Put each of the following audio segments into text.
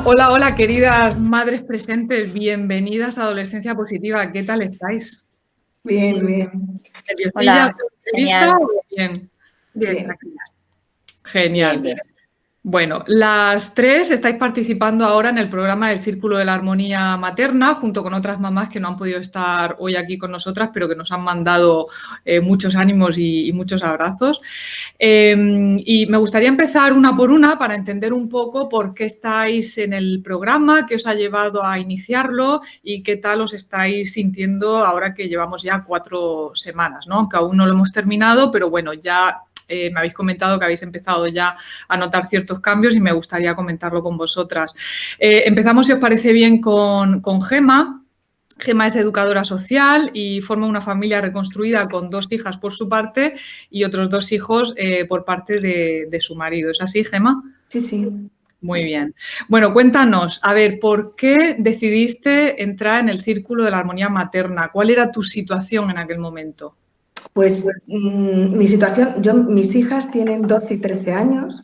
Hola, hola, queridas madres presentes, bienvenidas a Adolescencia Positiva. ¿Qué tal estáis? Bien, bien. ¿Nerviosillas Hola, de la entrevista genial. o bien? Bien. Tranquilas. Genial. Bien, bien. Bueno, las tres estáis participando ahora en el programa del Círculo de la Armonía Materna, junto con otras mamás que no han podido estar hoy aquí con nosotras, pero que nos han mandado muchos ánimos y muchos abrazos. Y me gustaría empezar una por una para entender un poco por qué estáis en el programa, qué os ha llevado a iniciarlo y qué tal os estáis sintiendo ahora que llevamos ya 4 semanas, ¿no? Aunque aún no lo hemos terminado, pero bueno, ya me habéis comentado que habéis empezado ya a notar ciertos cambios y me gustaría comentarlo con vosotras. Empezamos, si os parece bien, con Gema. Gema es educadora social y forma una familia reconstruida con 2 hijas por su parte y otros 2 hijos por parte de su marido. ¿Es así, Gema? Sí, sí. Muy bien. Bueno, cuéntanos, a ver, ¿por qué decidiste entrar en el Círculo de la Armonía Materna? ¿Cuál era tu situación en aquel momento? Pues mi situación, mis hijas tienen 12 y 13 años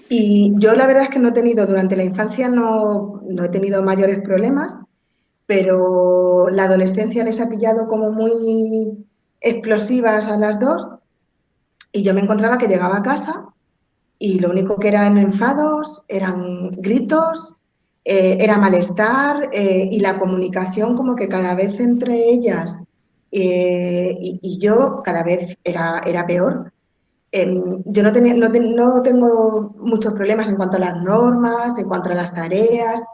y yo la verdad es que no he tenido, durante la infancia no he tenido mayores problemas, pero la adolescencia les ha pillado como muy explosivas a las dos y yo me encontraba que llegaba a casa y lo único que eran enfados, eran gritos, era malestar y la comunicación como que cada vez entre ellas y yo cada vez era peor. Yo no tengo muchos problemas en cuanto a las normas, en cuanto a las tareas.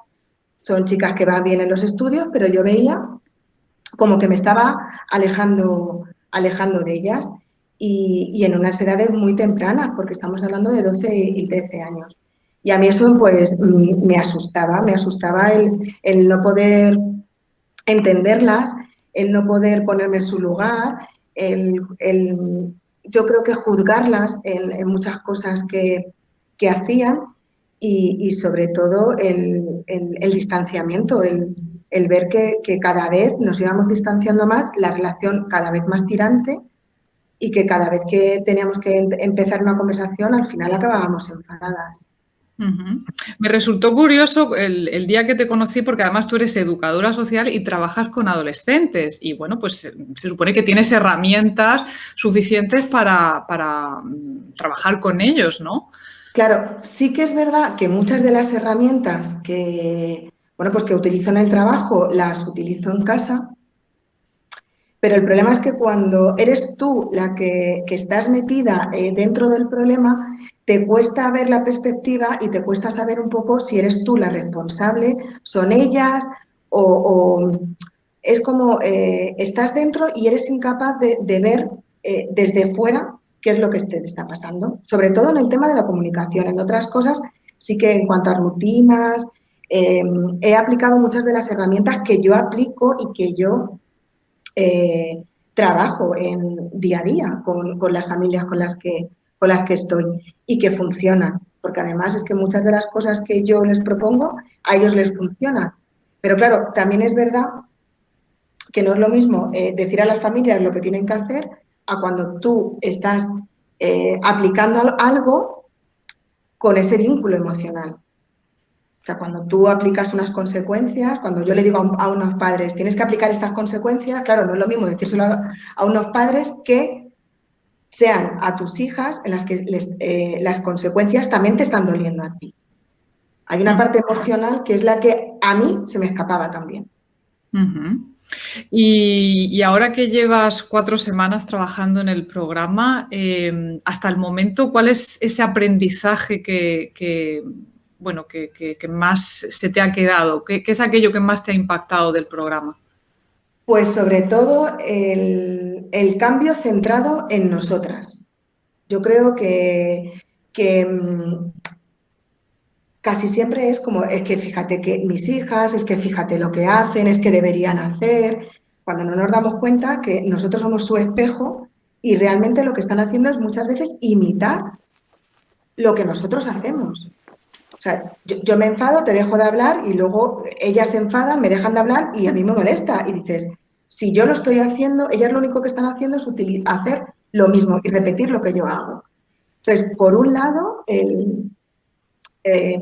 Son chicas que van bien en los estudios, pero yo veía como que me estaba alejando de ellas y en unas edades muy tempranas, porque estamos hablando de 12 y 13 años. Y a mí eso pues me asustaba el no poder entenderlas, el no poder ponerme en su lugar, yo creo que juzgarlas en muchas cosas que hacían y sobre todo el distanciamiento, el ver que cada vez nos íbamos distanciando más, la relación cada vez más tirante y que cada vez que teníamos que empezar una conversación al final acabábamos enfadadas. Me resultó curioso el día que te conocí porque además tú eres educadora social y trabajas con adolescentes y bueno, pues se supone que tienes herramientas suficientes para trabajar con ellos, ¿no? Claro, sí que es verdad que muchas de las herramientas bueno, pues que utilizo en el trabajo las utilizo en casa, pero el problema es que cuando eres tú la que estás metida dentro del problema, te cuesta ver la perspectiva y te cuesta saber un poco si eres tú la responsable, son ellas o es como estás dentro y eres incapaz de ver desde fuera qué es lo que te está pasando. Sobre todo en el tema de la comunicación. En otras cosas sí que en cuanto a rutinas, he aplicado muchas de las herramientas que yo aplico y que yo trabajo en día a día con las familias con las que estoy y que funcionan. Porque además es que muchas de las cosas que yo les propongo a ellos les funcionan. Pero claro, también es verdad que no es lo mismo decir a las familias lo que tienen que hacer a cuando tú estás aplicando algo con ese vínculo emocional. O sea, cuando tú aplicas unas consecuencias, cuando yo le digo a unos padres, tienes que aplicar estas consecuencias, claro, no es lo mismo decírselo a unos padres que sean a tus hijas en las que las consecuencias también te están doliendo a ti. Hay una parte emocional que es la que a mí se me escapaba también. Y ahora que llevas 4 semanas trabajando en el programa, hasta el momento, ¿cuál es ese aprendizaje bueno, que más se te ha quedado? ¿Qué es aquello que más te ha impactado del programa? Pues sobre todo el cambio centrado en nosotras. Yo creo que casi siempre es como, es que fíjate que mis hijas, es que fíjate lo que hacen, es que deberían hacer, cuando no nos damos cuenta que nosotros somos su espejo y realmente lo que están haciendo es muchas veces imitar lo que nosotros hacemos. O sea, yo me enfado, te dejo de hablar y luego ellas se enfadan, me dejan de hablar y a mí me molesta. Y dices, si yo lo estoy haciendo, ellas lo único que están haciendo es hacer lo mismo y repetir lo que yo hago. Entonces, por un lado,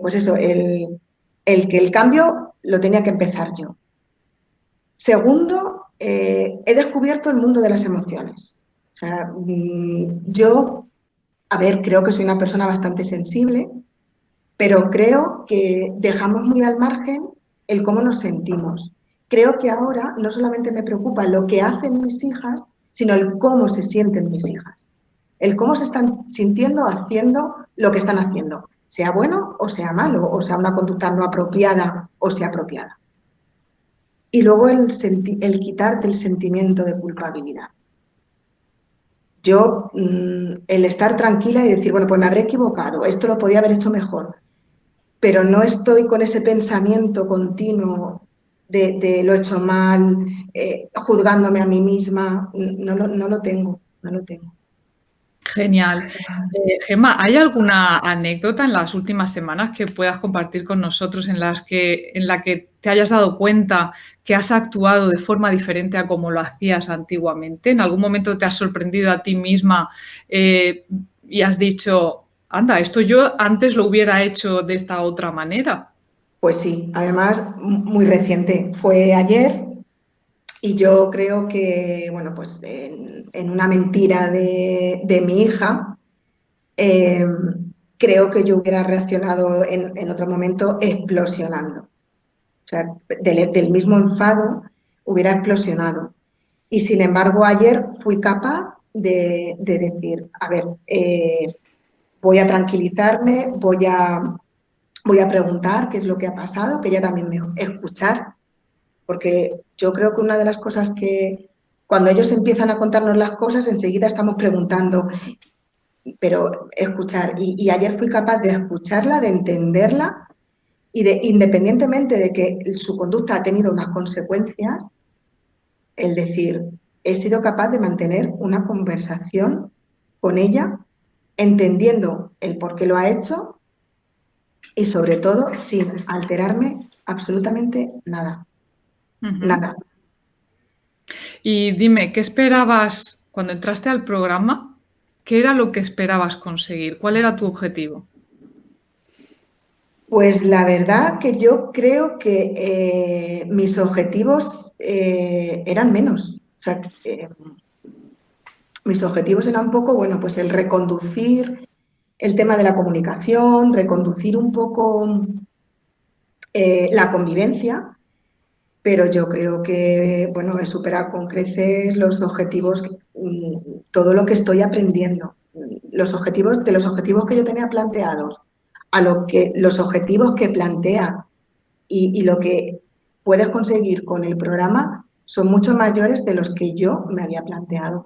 pues eso, el que el cambio lo tenía que empezar yo. Segundo, he descubierto el mundo de las emociones. O sea, yo, a ver, creo que soy una persona bastante sensible, pero creo que dejamos muy al margen el cómo nos sentimos. Creo que ahora no solamente me preocupa lo que hacen mis hijas, sino el cómo se sienten mis hijas. El cómo se están sintiendo haciendo lo que están haciendo, sea bueno o sea malo, o sea una conducta no apropiada o sea apropiada. Y luego el quitarte el sentimiento de culpabilidad. Yo, el estar tranquila y decir, bueno, pues me habré equivocado, esto lo podía haber hecho mejor, pero no estoy con ese pensamiento continuo de lo he hecho mal, juzgándome a mí misma, no lo tengo, no lo tengo. Genial. Gemma, ¿hay alguna anécdota en las últimas semanas que puedas compartir con nosotros en la que te hayas dado cuenta que has actuado de forma diferente a como lo hacías antiguamente? ¿En algún momento te has sorprendido a ti misma y has dicho, anda, esto yo antes lo hubiera hecho de esta otra manera? Pues sí, además muy reciente, fue ayer y yo creo que, bueno, pues en una mentira de mi hija, eh, creo que yo hubiera reaccionado en otro momento explosionando. O sea, del mismo enfado hubiera explosionado. Y sin embargo, ayer fui capaz de decir, a ver, voy a tranquilizarme, voy a preguntar qué es lo que ha pasado, que ella también me escuchar, porque yo creo que una de las cosas que cuando ellos empiezan a contarnos las cosas, enseguida estamos preguntando, pero escuchar. Y ayer fui capaz de escucharla, de entenderla y de, independientemente de que su conducta ha tenido unas consecuencias, el decir, he sido capaz de mantener una conversación con ella, entendiendo el por qué lo ha hecho y sobre todo sin alterarme absolutamente nada, Ujú. nada. Y dime, ¿qué esperabas cuando entraste al programa? ¿Qué era lo que esperabas conseguir? ¿Cuál era tu objetivo? Pues la verdad que yo creo que mis objetivos eran menos. O sea, mis objetivos eran un poco, bueno, pues el reconducir el tema de la comunicación, reconducir un poco la convivencia, pero yo creo que, bueno, he superado con creces los objetivos, todo lo que estoy aprendiendo, de los objetivos que yo tenía planteados a los objetivos que plantea y lo que puedes conseguir con el programa son mucho mayores de los que yo me había planteado.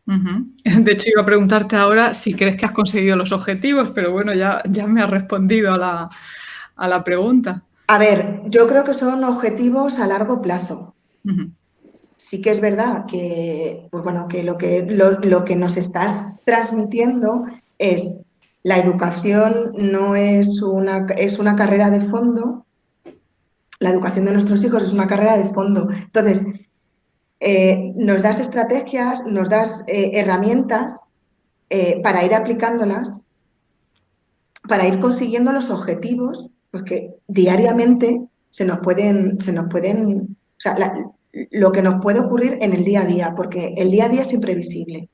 Ujú. De hecho, iba a preguntarte ahora si crees que has conseguido los objetivos, pero bueno, ya me has respondido a la pregunta. A ver, yo creo que son objetivos a largo plazo. Ujú. Sí que es verdad que, pues bueno, que lo que nos estás transmitiendo es la educación no es una carrera de fondo, la educación de nuestros hijos es una carrera de fondo. Entonces, nos das estrategias, nos das herramientas para ir aplicándolas, para ir consiguiendo los objetivos, porque diariamente se nos pueden, o sea, lo que nos puede ocurrir en el día a día, porque el día a día es imprevisible.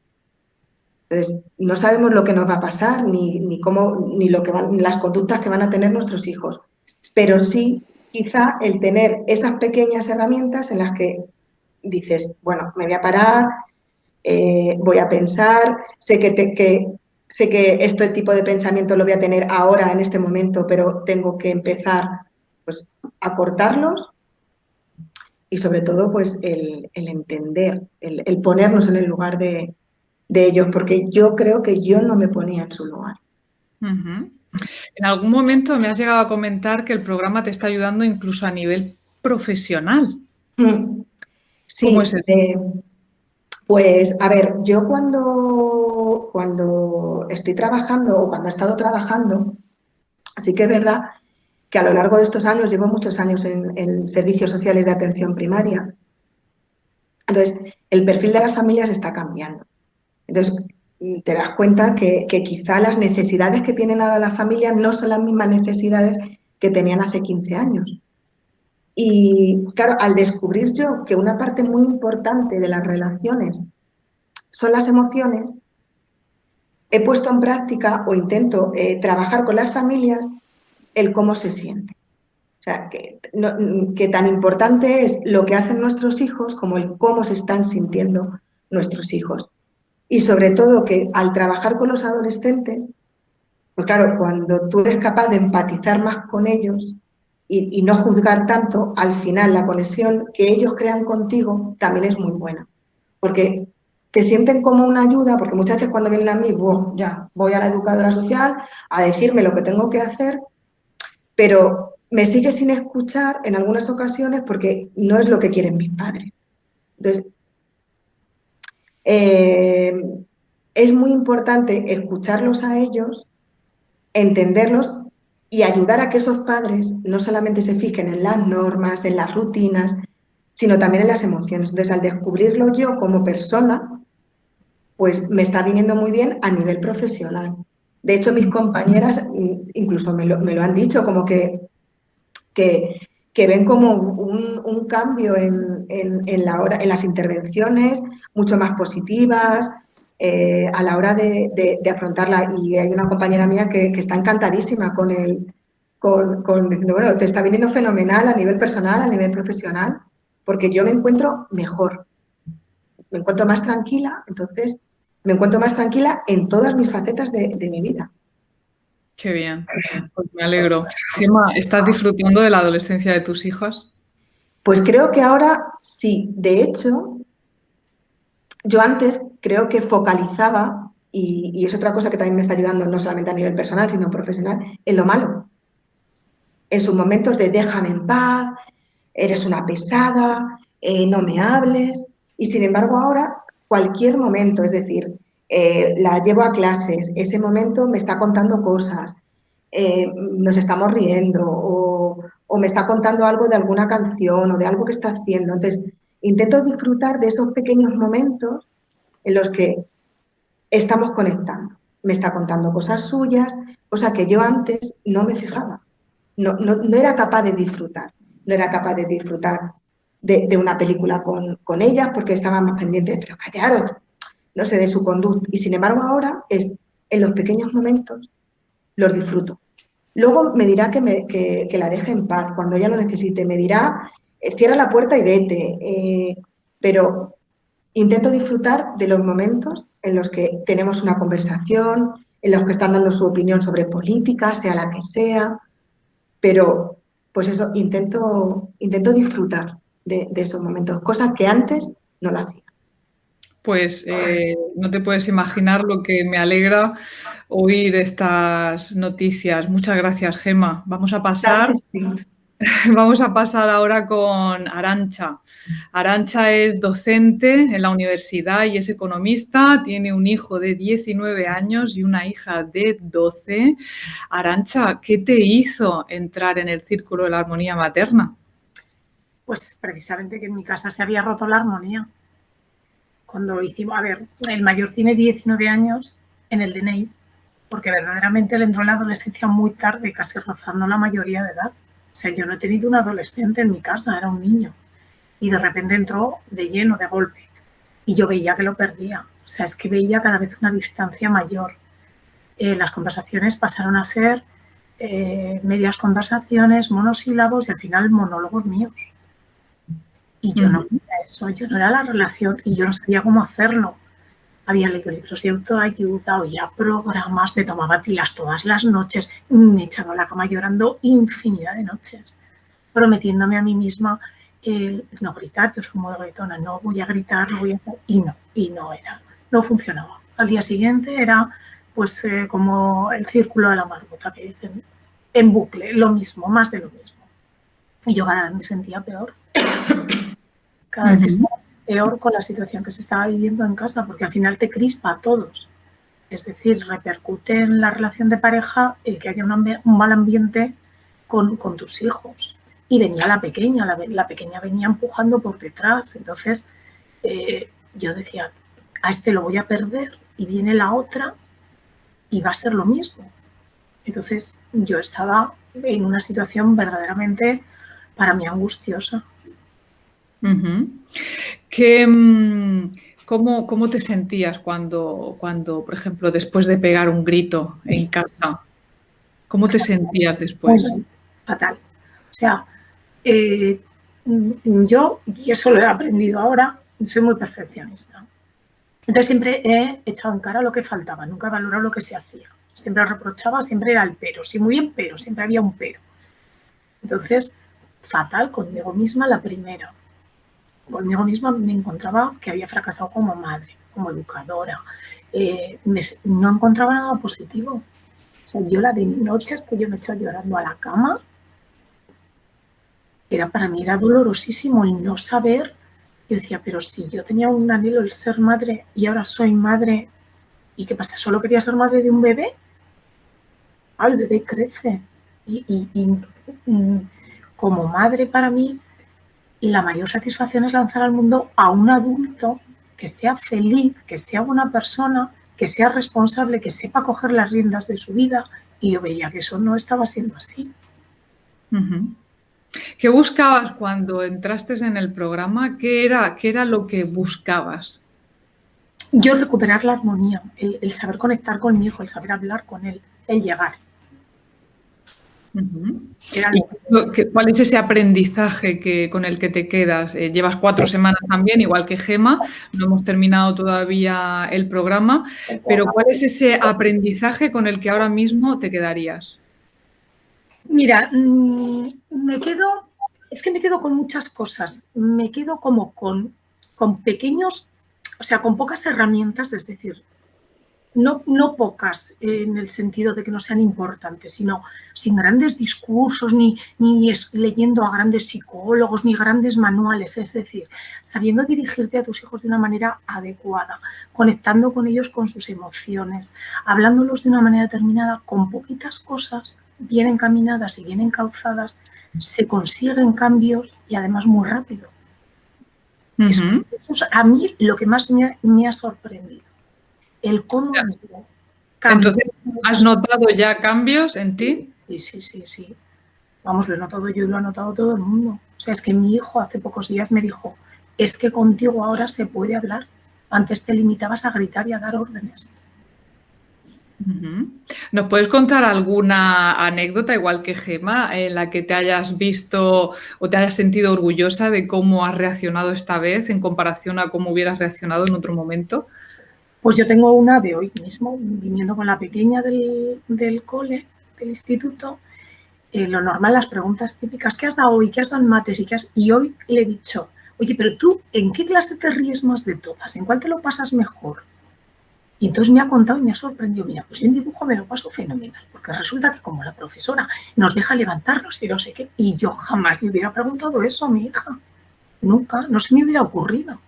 Entonces, no sabemos lo que nos va a pasar, ni cómo, ni lo que van, las conductas que van a tener nuestros hijos. Pero sí, quizá el tener esas pequeñas herramientas en las que dices, bueno, me voy a parar, voy a pensar, sé que este tipo de pensamiento lo voy a tener ahora, en este momento, pero tengo que empezar pues, a cortarlos y sobre todo pues el entender, el ponernos en el lugar de ellos, porque yo creo que yo no me ponía en su lugar. Ujú. En algún momento me has llegado a comentar que el programa te está ayudando incluso a nivel profesional. Mm. ¿Cómo Sí, es eso? pues a ver, yo cuando estoy trabajando o cuando he estado trabajando, sí que es verdad que a lo largo de estos años, llevo muchos años en servicios sociales de atención primaria, entonces el perfil de las familias está cambiando. Entonces, te das cuenta que quizá las necesidades que tienen ahora las familias no son las mismas necesidades que tenían hace 15 años. Y claro, al descubrir yo que una parte muy importante de las relaciones son las emociones, he puesto en práctica o intento trabajar con las familias el cómo se siente. O sea, que tan importante es lo que hacen nuestros hijos como el cómo se están sintiendo nuestros hijos. Y sobre todo que al trabajar con los adolescentes, pues claro, cuando tú eres capaz de empatizar más con ellos y no juzgar tanto, al final la conexión que ellos crean contigo también es muy buena. Porque te sienten como una ayuda, porque muchas veces cuando vienen a mí, ya voy a la educadora social a decirme lo que tengo que hacer, pero me sigue sin escuchar en algunas ocasiones porque no es lo que quieren mis padres. Entonces, es muy importante escucharlos a ellos, entenderlos y ayudar a que esos padres no solamente se fijen en las normas, en las rutinas, sino también en las emociones. Entonces, al descubrirlo yo como persona, pues me está viniendo muy bien a nivel profesional. De hecho, mis compañeras incluso me lo han dicho, como que ven como un cambio en las intervenciones, mucho más positivas, a la hora de afrontarla. Y hay una compañera mía que está encantadísima diciendo, bueno, te está viniendo fenomenal a nivel personal, a nivel profesional, porque yo me encuentro mejor, me encuentro más tranquila, entonces me encuentro más tranquila en todas mis facetas de mi vida. Qué bien, pues me alegro. Gemma, ¿estás disfrutando de la adolescencia de tus hijas? Pues creo que ahora sí. De hecho, yo antes creo que focalizaba, y es otra cosa que también me está ayudando, no solamente a nivel personal, sino profesional, en lo malo. En sus momentos de déjame en paz, eres una pesada, no me hables. Y sin embargo ahora, cualquier momento, es decir, la llevo a clases, ese momento me está contando cosas, nos estamos riendo o me está contando algo de alguna canción o de algo que está haciendo. Entonces, intento disfrutar de esos pequeños momentos en los que estamos conectando. Me está contando cosas suyas, cosas que yo antes no me fijaba. No era capaz de disfrutar. No era capaz de disfrutar de una película con ellas porque estaba más pendiente, pero callaros, no sé, de su conducta. Y sin embargo ahora es en los pequeños momentos los disfruto. Luego me dirá que la deje en paz cuando ella lo necesite. Me dirá, cierra la puerta y vete. Pero intento disfrutar de los momentos en los que tenemos una conversación, en los que están dando su opinión sobre política, sea la que sea, pero pues eso, intento disfrutar de esos momentos, cosas que antes no lo hacía. Pues no te puedes imaginar lo que me alegra oír estas noticias. Muchas gracias, Gemma. Claro que sí. Vamos a pasar ahora con Arantxa. Arantxa es docente en la universidad y es economista. Tiene un hijo de 19 años y una hija de 12. Arantxa, ¿qué te hizo entrar en el círculo de la armonía materna? Pues precisamente que en mi casa se había roto la armonía. Cuando hicimos, a ver, el mayor tiene 19 años en el DNI, porque verdaderamente él entró en la adolescencia muy tarde, casi rozando la mayoría de edad. O sea, yo no he tenido un adolescente en mi casa, era un niño. Y de repente entró de lleno, de golpe. Y yo veía que lo perdía. O sea, es que veía cada vez una distancia mayor. Las conversaciones pasaron a ser medias conversaciones, monosílabos y al final monólogos míos. Y yo no era eso, yo no era la relación y yo no sabía cómo hacerlo. Había leído libros de autoayuda, oía programas, me tomaba tilas todas las noches, me echaba a la cama llorando infinidad de noches, prometiéndome a mí misma no gritar, yo soy muy gritona, no voy a gritar, no voy a hacer, y no era, no funcionaba. Al día siguiente era pues como el círculo de la marmota que dicen, en bucle, lo mismo, más de lo mismo. Y yo cada vez me sentía peor. Cada vez estaba peor con la situación que se estaba viviendo en casa, porque al final te crispa a todos. Es decir, repercute en la relación de pareja el que haya un mal ambiente con tus hijos. Y venía la pequeña venía empujando por detrás. Entonces, yo decía, a este lo voy a perder y viene la otra y va a ser lo mismo. Entonces yo estaba en una situación verdaderamente para mí angustiosa. ¿Cómo te sentías cuando, por ejemplo, después de pegar un grito en casa? ¿Cómo te sentías después? Muy fatal. O sea, yo, y eso lo he aprendido ahora, soy muy perfeccionista. Entonces siempre he echado en cara lo que faltaba, nunca he valorado lo que se hacía. Siempre reprochaba, siempre era el pero. Sí, muy bien, pero, siempre había un pero. Entonces, fatal conmigo misma la primera. Conmigo misma me encontraba que había fracasado como madre, como educadora. No encontraba nada positivo. O sea, yo la de noches que yo me echaba llorando a la cama, para mí era dolorosísimo el no saber. Yo decía, pero si yo tenía un anhelo el ser madre y ahora soy madre, ¿y qué pasa? ¿Solo quería ser madre de un bebé? Ah, el bebé crece. Y como madre, para mí, la mayor satisfacción es lanzar al mundo a un adulto que sea feliz, que sea buena persona, que sea responsable, que sepa coger las riendas de su vida. Y yo veía que eso no estaba siendo así. ¿Qué buscabas cuando entraste en el programa? ¿Qué era lo que buscabas? Yo recuperar la armonía, el saber conectar con mi hijo, el saber hablar con él, el llegar. ¿Cuál es ese aprendizaje con el que te quedas? Llevas 4 semanas también, igual que Gemma, no hemos terminado todavía el programa, pero ¿cuál es ese aprendizaje con el que ahora mismo te quedarías? Mira, me quedo con muchas cosas, me quedo como con pequeños, o sea, con pocas herramientas, es decir, no pocas en el sentido de que no sean importantes, sino sin grandes discursos, ni leyendo a grandes psicólogos, ni grandes manuales, es decir, sabiendo dirigirte a tus hijos de una manera adecuada, conectando con ellos con sus emociones, hablándolos de una manera determinada, con poquitas cosas, bien encaminadas y bien encauzadas, se consiguen cambios y además muy rápido. Eso es a mí lo que más me ha sorprendido. El cómo. Entonces, ¿has notado ya cambios en ti? Sí. Vamos, lo he notado yo y lo ha notado todo el mundo. O sea, es que mi hijo hace pocos días me dijo, es que contigo ahora se puede hablar. Antes te limitabas a gritar y a dar órdenes. ¿Nos puedes contar alguna anécdota, igual que Gemma, en la que te hayas visto o te hayas sentido orgullosa de cómo has reaccionado esta vez en comparación a cómo hubieras reaccionado en otro momento? Pues yo tengo una de hoy mismo, viniendo con la pequeña del cole, del instituto. Lo normal, las preguntas típicas, ¿qué has dado hoy? ¿Qué has dado en mates? Y hoy le he dicho, oye, pero tú, ¿en qué clase te ríes más de todas? ¿En cuál te lo pasas mejor? Y entonces me ha contado y me ha sorprendido. Mira, pues yo en dibujo me lo paso fenomenal, porque resulta que como la profesora nos deja levantarnos y no sé qué, y yo jamás le hubiera preguntado eso a mi hija. Nunca, no se me hubiera ocurrido.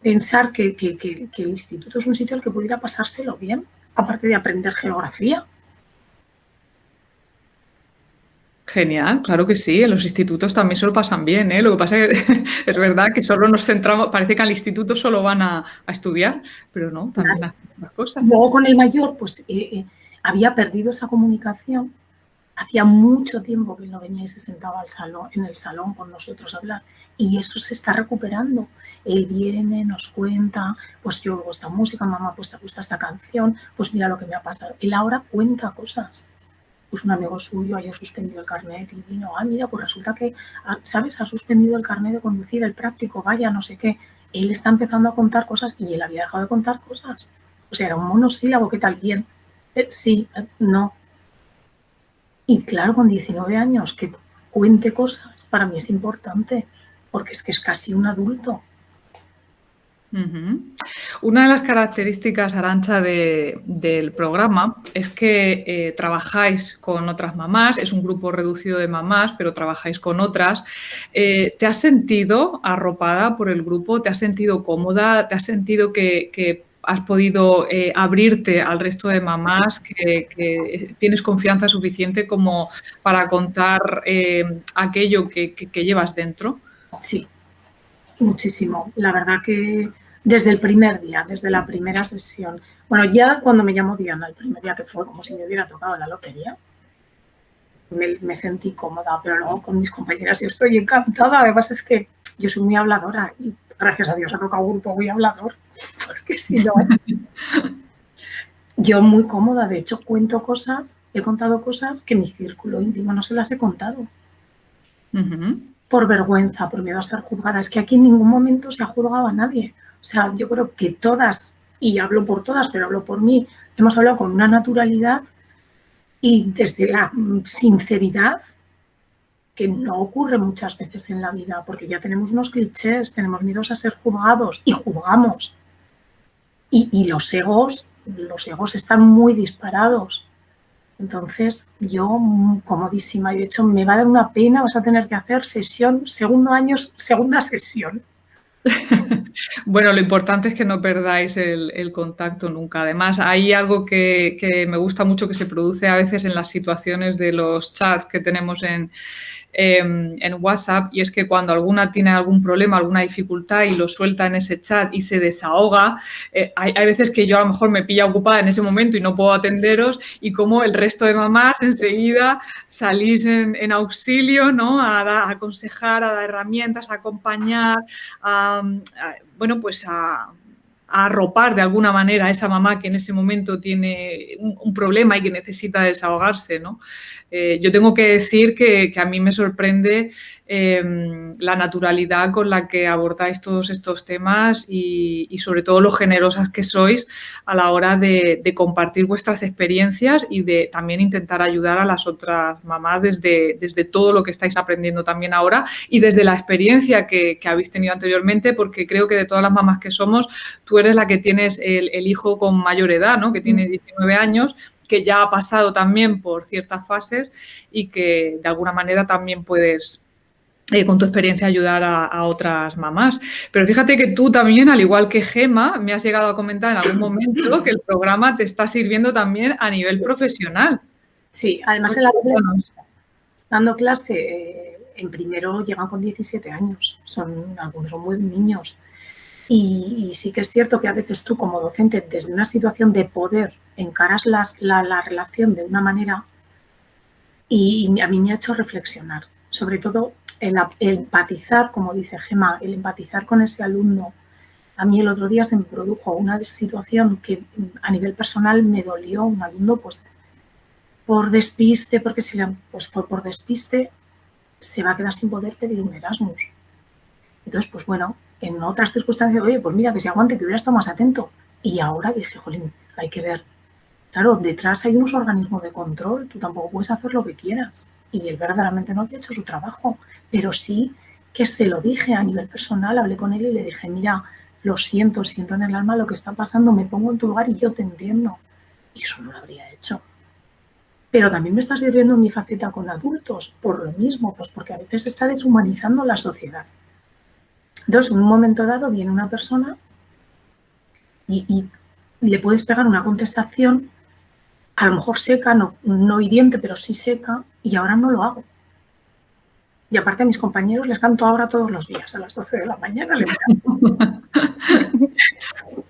Pensar que el instituto es un sitio al que pudiera pasárselo bien, aparte de aprender geografía. Genial, claro que sí, en los institutos también se lo pasan bien, ¿eh? Lo que pasa es que es verdad que solo nos centramos, parece que al instituto solo van a estudiar, pero no, también hacen otras cosas. Luego con el mayor, pues había perdido esa comunicación. Hacía mucho tiempo que él no venía y se sentaba en el salón con nosotros a hablar, y eso se está recuperando. Él viene, nos cuenta, pues yo oigo esta música, mamá, pues te gusta esta canción, pues mira lo que me ha pasado. Él ahora cuenta cosas. Pues un amigo suyo haya suspendido el carnet y vino, mira, pues resulta que, ¿sabes? Ha suspendido el carnet de conducir, el práctico, vaya, no sé qué. Él está empezando a contar cosas y él había dejado de contar cosas. O sea, era un monosílabo, ¿qué tal? Bien. Sí, no. Y claro, con 19 años, que cuente cosas, para mí es importante, porque es que es casi un adulto. Una de las características, Arantxa, del programa es que trabajáis con otras mamás, es un grupo reducido de mamás, pero trabajáis con otras. ¿Te has sentido arropada por el grupo? ¿Te has sentido cómoda? ¿Te has sentido que has podido abrirte al resto de mamás, que tienes confianza suficiente como para contar aquello que llevas dentro? Sí, muchísimo. La verdad que Desde el primer día, desde la primera sesión. Bueno, ya cuando me llamó Diana, el primer día, que fue como si me hubiera tocado la lotería, me sentí cómoda, pero luego con mis compañeras yo estoy encantada. Además es que yo soy muy habladora y gracias a Dios ha tocado un grupo muy hablador, porque si no... Yo muy cómoda, de hecho cuento cosas, he contado cosas que mi círculo íntimo no se las he contado. Por vergüenza, por miedo a ser juzgada. Es que aquí en ningún momento se ha juzgado a nadie. O sea, yo creo que todas, y hablo por todas, pero hablo por mí, hemos hablado con una naturalidad y desde la sinceridad, que no ocurre muchas veces en la vida, porque ya tenemos unos clichés, tenemos miedos a ser juzgados y juzgamos. Y los egos están muy disparados. Entonces, yo comodísima, y de hecho me va a dar una pena, vas a tener que hacer segunda sesión. Bueno, lo importante es que no perdáis el contacto nunca. Además, hay algo que me gusta mucho que se produce a veces en las situaciones de los chats que tenemos en WhatsApp, y es que cuando alguna tiene algún problema, alguna dificultad y lo suelta en ese chat y se desahoga, hay veces que yo a lo mejor me pilla ocupada en ese momento y no puedo atenderos, y como el resto de mamás enseguida salís en auxilio, ¿no? A aconsejar, a dar herramientas, a acompañar, a arropar de alguna manera a esa mamá que en ese momento tiene un problema y que necesita desahogarse, ¿no? Yo tengo que decir que a mí me sorprende la naturalidad con la que abordáis todos estos temas y sobre todo lo generosas que sois a la hora de compartir vuestras experiencias y de también intentar ayudar a las otras mamás desde todo lo que estáis aprendiendo también ahora y desde la experiencia que habéis tenido anteriormente, porque creo que de todas las mamás que somos, tú eres la que tienes el hijo con mayor edad, ¿no? Que tiene 19 años, que ya ha pasado también por ciertas fases y que de alguna manera también puedes, con tu experiencia, ayudar a otras mamás. Pero fíjate que tú también, al igual que Gemma, me has llegado a comentar en algún momento que el programa te está sirviendo también a nivel profesional. Sí, además dando clase en primero llegan con 17 años, algunos son muy niños. Y sí que es cierto que a veces tú como docente desde una situación de poder encaras la relación de una manera y a mí me ha hecho reflexionar, sobre todo el empatizar, como dice Gemma, el empatizar con ese alumno. A mí el otro día se me produjo una situación que a nivel personal me dolió, un alumno pues por despiste, por despiste se va a quedar sin poder pedir un Erasmus. Entonces, pues bueno, en otras circunstancias, oye, pues mira, que se aguante, que hubiera estado más atento. Y ahora dije, jolín, hay que ver. Claro, detrás hay unos organismos de control, tú tampoco puedes hacer lo que quieras. Y él verdaderamente no había hecho su trabajo, pero sí que se lo dije a nivel personal, hablé con él y le dije, mira, lo siento en el alma lo que está pasando, me pongo en tu lugar y yo te entiendo. Y eso no lo habría hecho. Pero también me está sirviendo mi faceta con adultos, por lo mismo, pues porque a veces se está deshumanizando la sociedad. Entonces, en un momento dado viene una persona y le puedes pegar una contestación, a lo mejor seca, no hiriente, pero sí seca, y ahora no lo hago. Y aparte a mis compañeros les canto ahora todos los días, a las 12 de la mañana.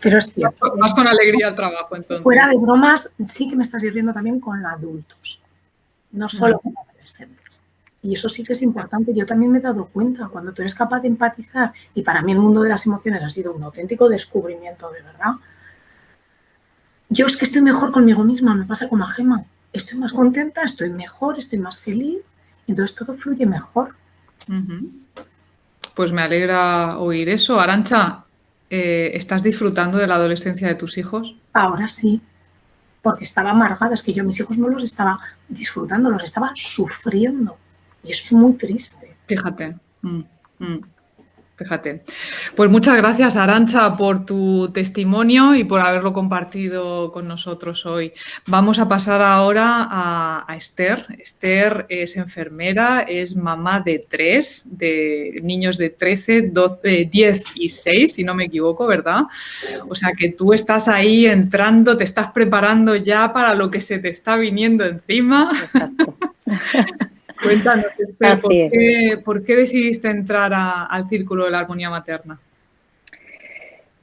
Pero es cierto. Más con alegría al trabajo, entonces. Fuera de bromas, sí que me está sirviendo también con adultos, no solo con adolescentes. Y eso sí que es importante. Yo también me he dado cuenta, cuando tú eres capaz de empatizar, y para mí el mundo de las emociones ha sido un auténtico descubrimiento, de verdad. Yo es que estoy mejor conmigo misma, me pasa como a Gemma. Estoy más contenta, estoy mejor, estoy más feliz, entonces todo fluye mejor. Pues me alegra oír eso. Arantxa, ¿estás disfrutando de la adolescencia de tus hijos? Ahora sí, porque estaba amargada, es que yo a mis hijos no los estaba disfrutando, los estaba sufriendo. Y eso es muy triste. Fíjate. Fíjate. Pues muchas gracias, Arantxa, por tu testimonio y por haberlo compartido con nosotros hoy. Vamos a pasar ahora a Esther. Esther es enfermera, es mamá de 3, de niños de 13, 12, 10 y 6, si no me equivoco, ¿verdad? O sea que tú estás ahí entrando, te estás preparando ya para lo que se te está viniendo encima. Exacto. Cuéntanos, Esther, ¿por qué decidiste entrar al Círculo de la Armonía Materna?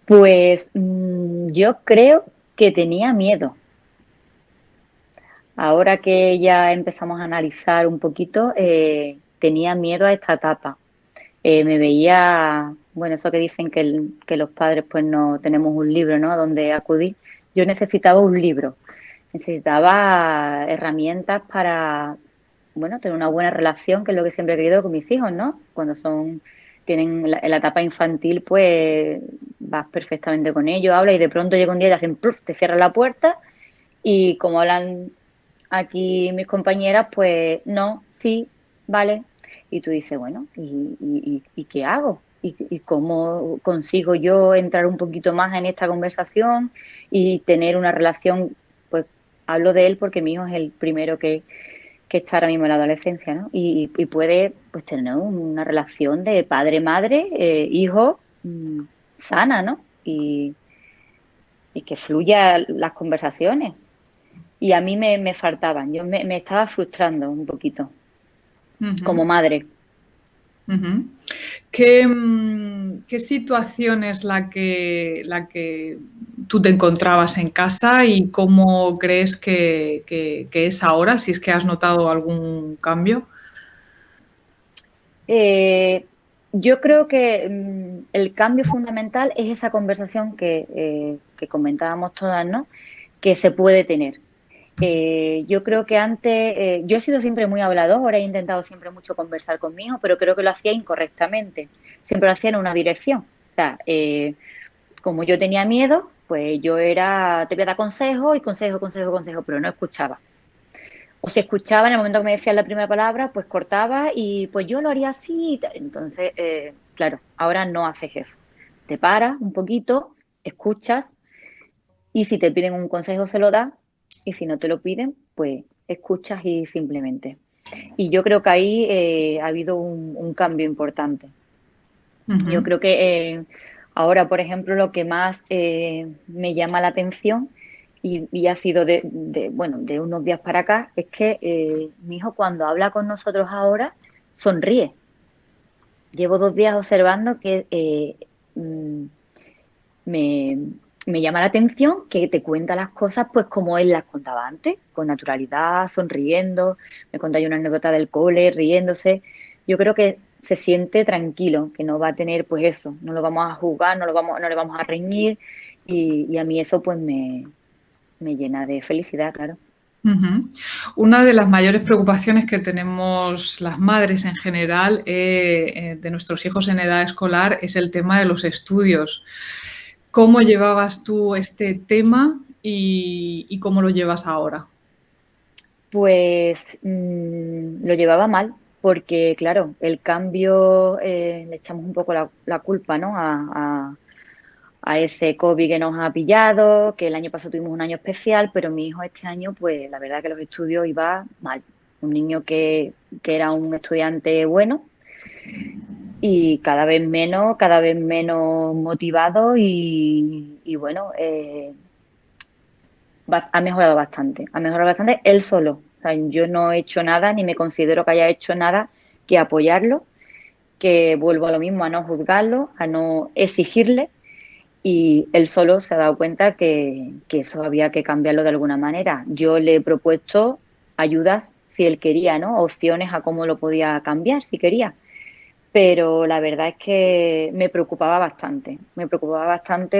Pues yo creo que tenía miedo. Ahora que ya empezamos a analizar un poquito, tenía miedo a esta etapa. Me veía, bueno, eso que dicen que los padres pues no tenemos un libro, ¿no?, donde acudir. Yo necesitaba un libro, necesitaba herramientas para, bueno, tener una buena relación, que es lo que siempre he querido con mis hijos, ¿no? Cuando tienen la etapa infantil, pues vas perfectamente con ellos, hablas y de pronto llega un día y te hacen ¡pluf!, te cierran la puerta y como hablan aquí mis compañeras, pues no, sí, vale. Y tú dices, bueno, ¿y qué hago? ¿Y cómo consigo yo entrar un poquito más en esta conversación y tener una relación? Pues hablo de él porque mi hijo es el primero que está ahora mismo en la adolescencia, ¿no? Y puede pues tener una relación de padre-madre, hijo, sana, ¿no? Y que fluya las conversaciones. Y a mí me faltaban, yo me estaba frustrando un poquito como madre. ¿Qué situación es la que tú te encontrabas en casa y cómo crees que es ahora, si es que has notado algún cambio? Yo creo que el cambio fundamental es esa conversación que comentábamos todas, ¿no?, que se puede tener. Yo creo que antes, yo he sido siempre muy habladora, he intentado siempre mucho conversar con mi hijo, pero creo que lo hacía incorrectamente. Siempre lo hacía en una dirección. O sea, como yo tenía miedo, pues yo te voy a dar consejo y consejo, pero no escuchaba. O si escuchaba, en el momento que me decían la primera palabra, pues cortaba y pues yo lo haría así. Entonces, claro, ahora no haces eso. Te paras un poquito, escuchas y si te piden un consejo se lo das y si no te lo piden, pues escuchas y simplemente. Y yo creo que ahí ha habido un cambio importante. Yo creo que ahora, por ejemplo, lo que más me llama la atención y ha sido de unos días para acá, es que mi hijo cuando habla con nosotros ahora sonríe. Llevo 2 días observando que me llama la atención que te cuenta las cosas pues como él las contaba antes, con naturalidad, sonriendo. Me contó una anécdota del cole, riéndose. Yo creo que se siente tranquilo, que no va a tener pues eso, no lo vamos a juzgar, no le vamos a reñir y a mí eso pues me llena de felicidad, claro. Una de las mayores preocupaciones que tenemos las madres en general de nuestros hijos en edad escolar es el tema de los estudios. ¿Cómo llevabas tú este tema y cómo lo llevas ahora? Pues lo llevaba mal, porque claro, el cambio le echamos un poco la culpa, ¿no?, a ese COVID que nos ha pillado, que el año pasado tuvimos un año especial, pero mi hijo este año, pues la verdad que los estudios iba mal. Un niño que era un estudiante bueno y cada vez menos motivado y bueno, ha mejorado bastante él solo. O sea, yo no he hecho nada, ni me considero que haya hecho nada que apoyarlo, que vuelvo a lo mismo, a no juzgarlo, a no exigirle, y él solo se ha dado cuenta que eso había que cambiarlo de alguna manera. Yo le he propuesto ayudas si él quería, ¿no?, opciones a cómo lo podía cambiar si quería. Pero la verdad es que me preocupaba bastante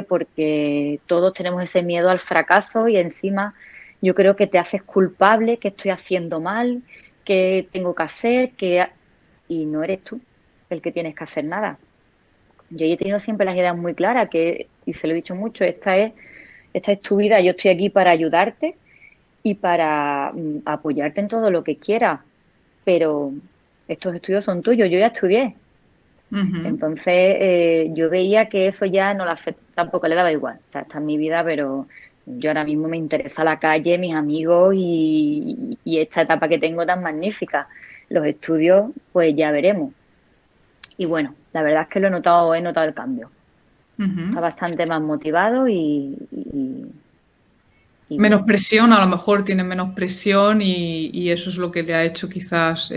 porque todos tenemos ese miedo al fracaso y encima yo creo que te haces culpable, que estoy haciendo mal, que tengo que hacer, y no eres tú el que tienes que hacer nada. Yo he tenido siempre las ideas muy claras, y se lo he dicho mucho, esta es tu vida, yo estoy aquí para ayudarte y para apoyarte en todo lo que quieras, pero estos estudios son tuyos, yo ya estudié. Entonces yo veía que eso ya no tampoco le daba igual. O sea, está en mi vida, pero yo ahora mismo me interesa la calle, mis amigos y esta etapa que tengo tan magnífica. Los estudios, pues ya veremos. Y bueno, la verdad es que he notado el cambio. Está bastante más motivado y menos presión, a lo mejor tiene menos presión y eso es lo que le ha hecho quizás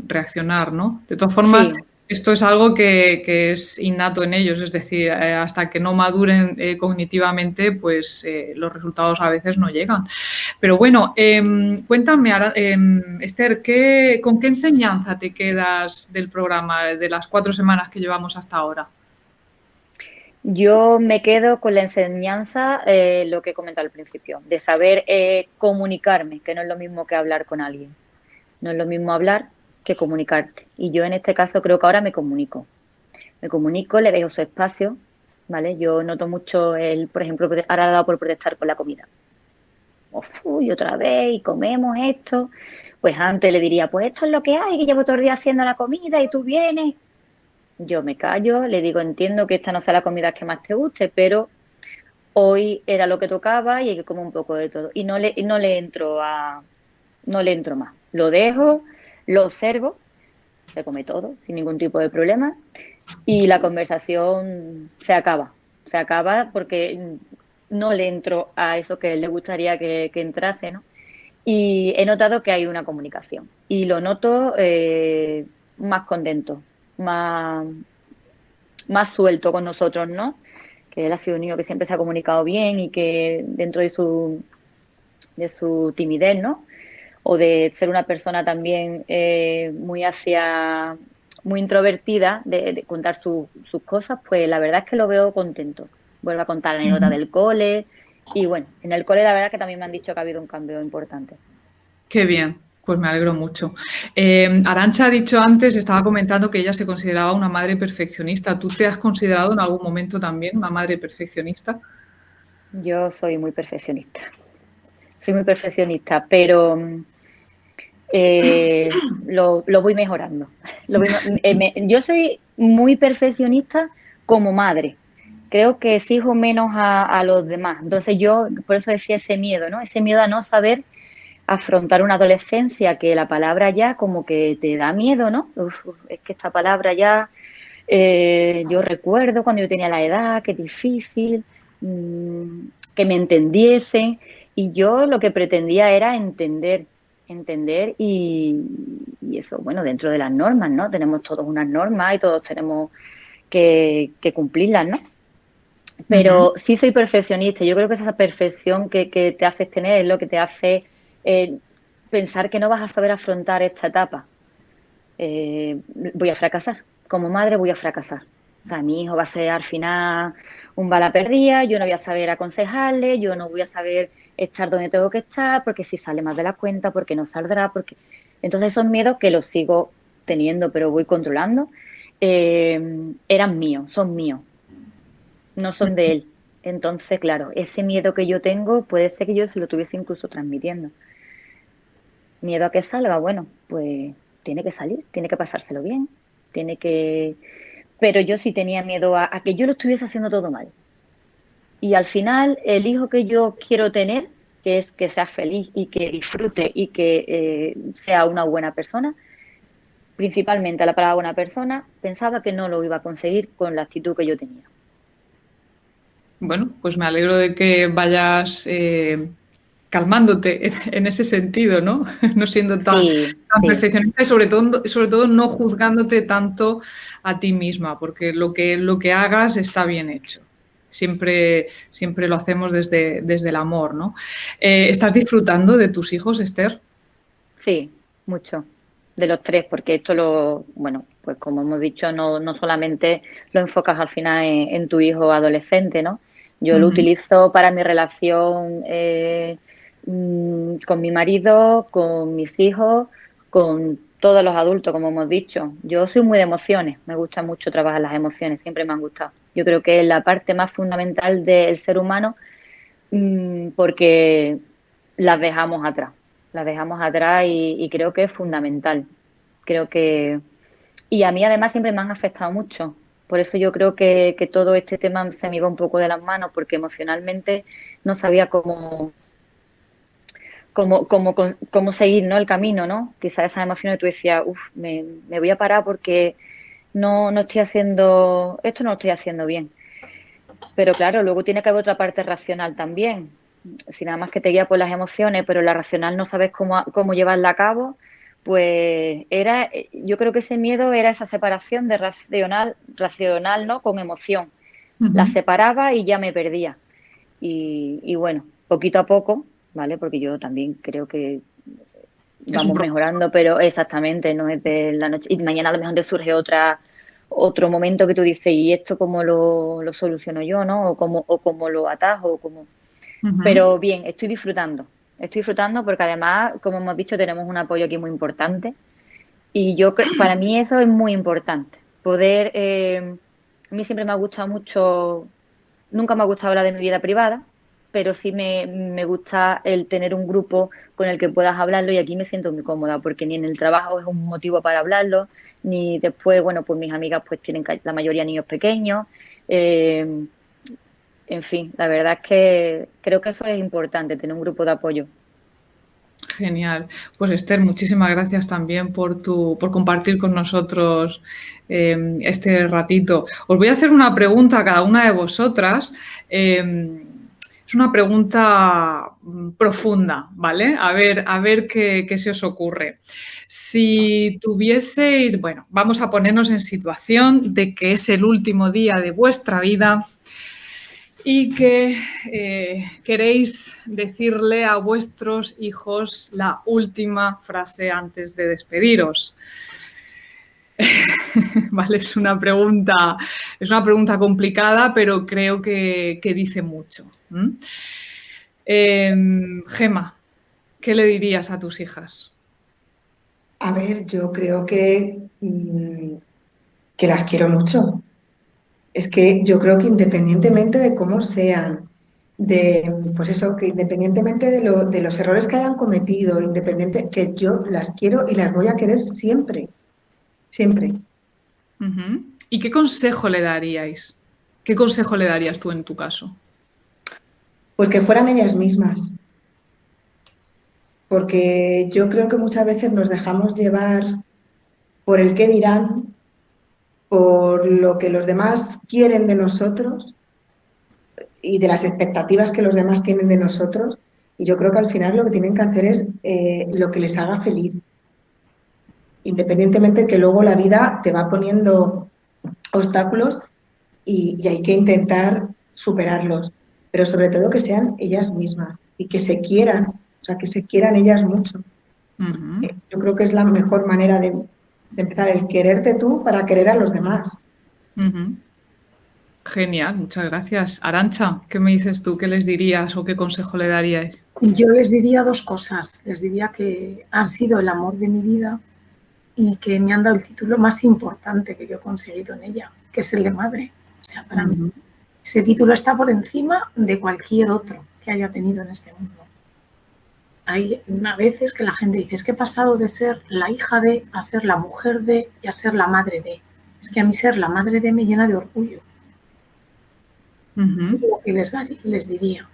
reaccionar, ¿no? De todas formas, sí. Esto es algo que es innato en ellos, es decir, hasta que no maduren cognitivamente, pues los resultados a veces no llegan. Pero bueno, cuéntame, Esther, ¿con qué enseñanza te quedas del programa, de las 4 semanas que llevamos hasta ahora? Yo me quedo con la enseñanza, lo que he comentado al principio, de saber comunicarme, que no es lo mismo que hablar con alguien. No es lo mismo hablar que comunicarte. Y yo en este caso creo que ahora me comunico. Me comunico, le dejo su espacio, ¿vale? Yo noto mucho por ejemplo, ahora ha dado por protestar con la comida. Y otra vez, y comemos esto. Pues antes le diría, pues esto es lo que hay, que llevo todo el día haciendo la comida y tú vienes. Yo me callo, le digo, entiendo que esta no sea la comida que más te guste, pero hoy era lo que tocaba y hay que comer un poco de todo. Y no le entro más. Lo dejo, lo observo, se come todo sin ningún tipo de problema y la conversación se acaba porque no le entro a eso que le gustaría que entrase, ¿no? Y he notado que hay una comunicación y lo noto más contento, más suelto con nosotros, ¿no? Que él ha sido un niño que siempre se ha comunicado bien y que dentro de su timidez, ¿no? O de ser una persona también muy introvertida, de contar sus cosas, pues la verdad es que lo veo contento. Vuelvo a contar la anécdota del cole y bueno, en el cole la verdad es que también me han dicho que ha habido un cambio importante. Qué bien, pues me alegro mucho. Arantxa ha dicho antes, estaba comentando que ella se consideraba una madre perfeccionista. ¿Tú te has considerado en algún momento también una madre perfeccionista? Yo soy muy perfeccionista. Soy muy perfeccionista, pero lo voy mejorando. Yo soy muy perfeccionista como madre. Creo que exijo menos a los demás. Entonces yo, por eso decía ese miedo, ¿no? Ese miedo a no saber afrontar una adolescencia, que la palabra ya como que te da miedo, ¿no? Es que esta palabra ya, yo recuerdo cuando yo tenía la edad, que es difícil, que me entendiesen. Y yo lo que pretendía era entender y eso, bueno, dentro de las normas, ¿no? Tenemos todos unas normas y todos tenemos que cumplirlas, ¿no? Pero sí soy perfeccionista. Yo creo que esa perfección que te haces tener es lo que te hace pensar que no vas a saber afrontar esta etapa. Voy a fracasar. Como madre voy a fracasar. O sea, mi hijo va a ser al final un bala perdida, yo no voy a saber aconsejarle, yo no voy a saber estar donde tengo que estar, porque si sale más de la cuenta, porque no saldrá, porque... Entonces esos miedos que los sigo teniendo, pero voy controlando, eran míos, son míos, no son de él. Entonces, claro, ese miedo que yo tengo puede ser que yo se lo estuviese incluso transmitiendo. Miedo a que salga, bueno, pues tiene que salir, tiene que pasárselo bien, tiene que... Pero yo sí tenía miedo a que yo lo estuviese haciendo todo mal. Y al final, el hijo que yo quiero tener, que es que sea feliz y que disfrute y que sea una buena persona, principalmente la palabra buena persona, pensaba que no lo iba a conseguir con la actitud que yo tenía. Bueno, pues me alegro de que vayas calmándote en ese sentido, ¿no? No siendo tan perfeccionista y sobre todo no juzgándote tanto a ti misma, porque lo que hagas está bien hecho. Siempre lo hacemos desde el amor, ¿no? ¿Estás disfrutando de tus hijos, Esther? Sí, mucho. De los 3, porque esto bueno, pues como hemos dicho, no solamente lo enfocas al final en tu hijo adolescente, ¿no? Yo lo utilizo para mi relación con mi marido, con mis hijos, con todos los adultos, como hemos dicho. Yo soy muy de emociones, me gusta mucho trabajar las emociones, siempre me han gustado. Yo creo que es la parte más fundamental del ser humano porque las dejamos atrás y creo que es fundamental. Creo que... Y a mí además siempre me han afectado mucho. Por eso yo creo que todo este tema se me iba un poco de las manos, porque emocionalmente no sabía cómo seguir, ¿no? El camino, ¿no? Quizás esas emociones tú decías, me voy a parar porque no estoy haciendo, esto no lo estoy haciendo bien. Pero claro, luego tiene que haber otra parte racional también. Si nada más que te guía por las emociones, pero la racional no sabes cómo llevarla a cabo, Pues yo creo que ese miedo era esa separación de racional, ¿no? Con emoción. La separaba y ya me perdía. Y bueno, poquito a poco, ¿vale? Porque yo también creo que vamos mejorando, pero exactamente, no es de la noche. Y mañana a lo mejor te surge otro momento que tú dices, ¿y esto cómo lo soluciono yo, no? O cómo lo atajo, Pero bien, estoy disfrutando porque además, como hemos dicho, tenemos un apoyo aquí muy importante y para mí eso es muy importante, poder, a mí siempre me ha gustado mucho, nunca me ha gustado hablar de mi vida privada, pero sí me gusta el tener un grupo con el que puedas hablarlo y aquí me siento muy cómoda porque ni en el trabajo es un motivo para hablarlo, ni después, bueno, pues mis amigas pues tienen la mayoría niños pequeños, en fin, la verdad es que creo que eso es importante, tener un grupo de apoyo. Genial. Pues Esther, muchísimas gracias también por compartir con nosotros este ratito. Os voy a hacer una pregunta a cada una de vosotras. Es una pregunta profunda, ¿vale? A ver qué se os ocurre. Si tuvieseis, bueno, vamos a ponernos en situación de que es el último día de vuestra vida y que queréis decirle a vuestros hijos la última frase antes de despediros. Vale, es una pregunta complicada, pero creo que dice mucho. Gemma, ¿qué le dirías a tus hijas? A ver, yo creo que las quiero mucho. Es que yo creo que independientemente de cómo sean, pues eso, que independientemente de los errores que hayan cometido, que yo las quiero y las voy a querer siempre, siempre. ¿Y qué consejo le daríais? ¿Qué consejo le darías tú en tu caso? Pues que fueran ellas mismas. Porque yo creo que muchas veces nos dejamos llevar por el qué dirán, por lo que los demás quieren de nosotros y de las expectativas que los demás tienen de nosotros. Y yo creo que al final lo que tienen que hacer es lo que les haga feliz. Independientemente de que luego la vida te va poniendo obstáculos y hay que intentar superarlos. Pero sobre todo que sean ellas mismas y que se quieran, o sea, que se quieran ellas mucho. Yo creo que es la mejor manera de empezar, el quererte tú para querer a los demás. Genial, muchas gracias. Arantxa, ¿qué me dices tú? ¿Qué les dirías o qué consejo le daríais? Yo les diría dos cosas. Les diría que han sido el amor de mi vida y que me han dado el título más importante que yo he conseguido en ella, que es el de madre. O sea, para mí ese título está por encima de cualquier otro que haya tenido en este mundo. Hay a veces que la gente dice, es que he pasado de ser la hija de, a ser la mujer de y a ser la madre de. Es que a mí ser la madre de me llena de orgullo. Es lo que les diría.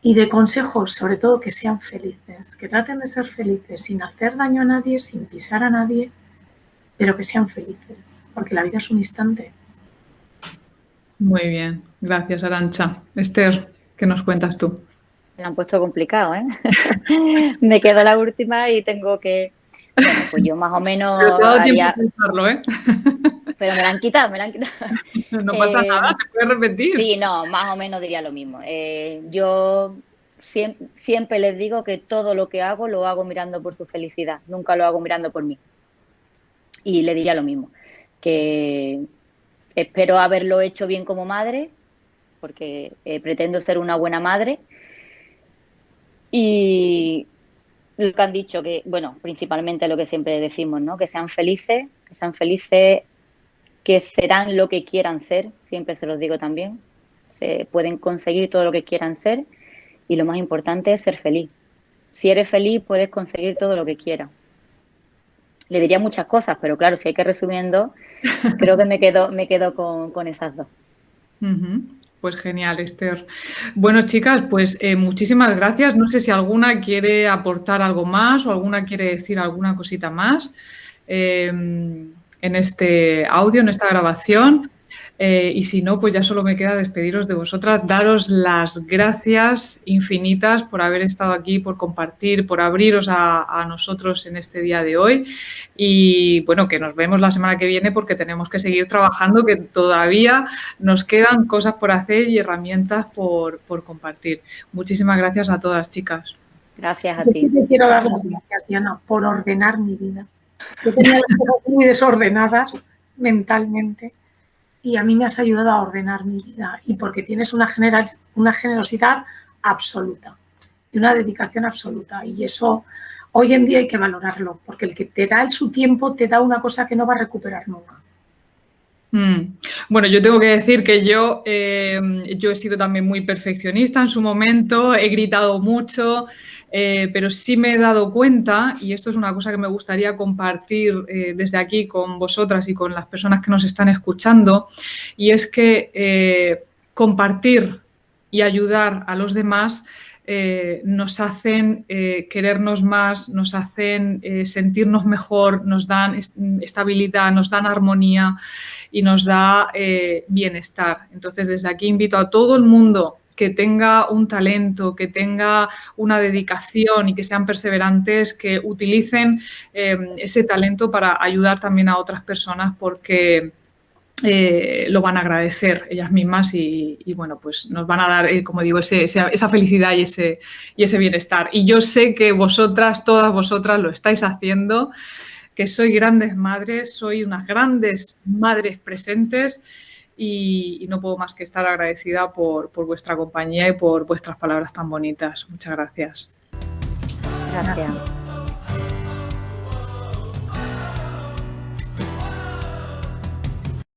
Y de consejos, sobre todo, que sean felices, que traten de ser felices sin hacer daño a nadie, sin pisar a nadie, pero que sean felices, porque la vida es un instante. Muy bien, gracias Arantxa. Esther, ¿qué nos cuentas tú? Me lo han puesto complicado, ¿eh? Me queda la última y tengo que... Bueno, pues yo más o menos haría... pensarlo, ¿eh? Pero me la han quitado. No pasa nada, se puede repetir. Sí, no, más o menos diría lo mismo. Yo siempre les digo que todo lo que hago lo hago mirando por su felicidad, nunca lo hago mirando por mí. Y le diría lo mismo, que espero haberlo hecho bien como madre, porque pretendo ser una buena madre. Y lo que han dicho, que bueno, principalmente lo que siempre decimos, ¿no? Que sean felices, que serán lo que quieran ser, siempre se los digo también, se pueden conseguir todo lo que quieran ser y lo más importante es ser feliz. Si eres feliz puedes conseguir todo lo que quieras. Le diría muchas cosas, pero claro, si hay que resumiendo, creo que me quedo con esas dos. Pues genial, Esther. Bueno, chicas, pues muchísimas gracias. No sé si alguna quiere aportar algo más o alguna quiere decir alguna cosita más en este audio, en esta grabación. Y si no, pues ya solo me queda despediros de vosotras, daros las gracias infinitas por haber estado aquí, por compartir, por abriros a nosotros en este día de hoy. Y bueno, que nos vemos la semana que viene porque tenemos que seguir trabajando, que todavía nos quedan cosas por hacer y herramientas por compartir. Muchísimas gracias a todas, chicas. Gracias a Yo ti. sí te quiero dar las gracias, Diana, por ordenar mi vida. Yo tenía las cosas muy desordenadas mentalmente y a mí me has ayudado a ordenar mi vida y porque tienes una generosidad absoluta y una dedicación absoluta y eso hoy en día hay que valorarlo porque el que te da su tiempo te da una cosa que no va a recuperar nunca. Bueno, yo tengo que decir que yo he sido también muy perfeccionista en su momento, he gritado mucho, pero sí me he dado cuenta, y esto es una cosa que me gustaría compartir desde aquí con vosotras y con las personas que nos están escuchando, y es que compartir y ayudar a los demás nos hacen querernos más, nos hacen sentirnos mejor, nos dan estabilidad, nos dan armonía y nos da bienestar. Entonces, desde aquí invito a todo el mundo que tenga un talento, que tenga una dedicación y que sean perseverantes, que utilicen ese talento para ayudar también a otras personas porque lo van a agradecer ellas mismas y bueno, pues nos van a dar, como digo, esa felicidad y ese bienestar. Y yo sé que vosotras, todas vosotras, lo estáis haciendo, que sois grandes madres, sois unas grandes madres presentes y no puedo más que estar agradecida por vuestra compañía y por vuestras palabras tan bonitas. Muchas gracias. Gracias.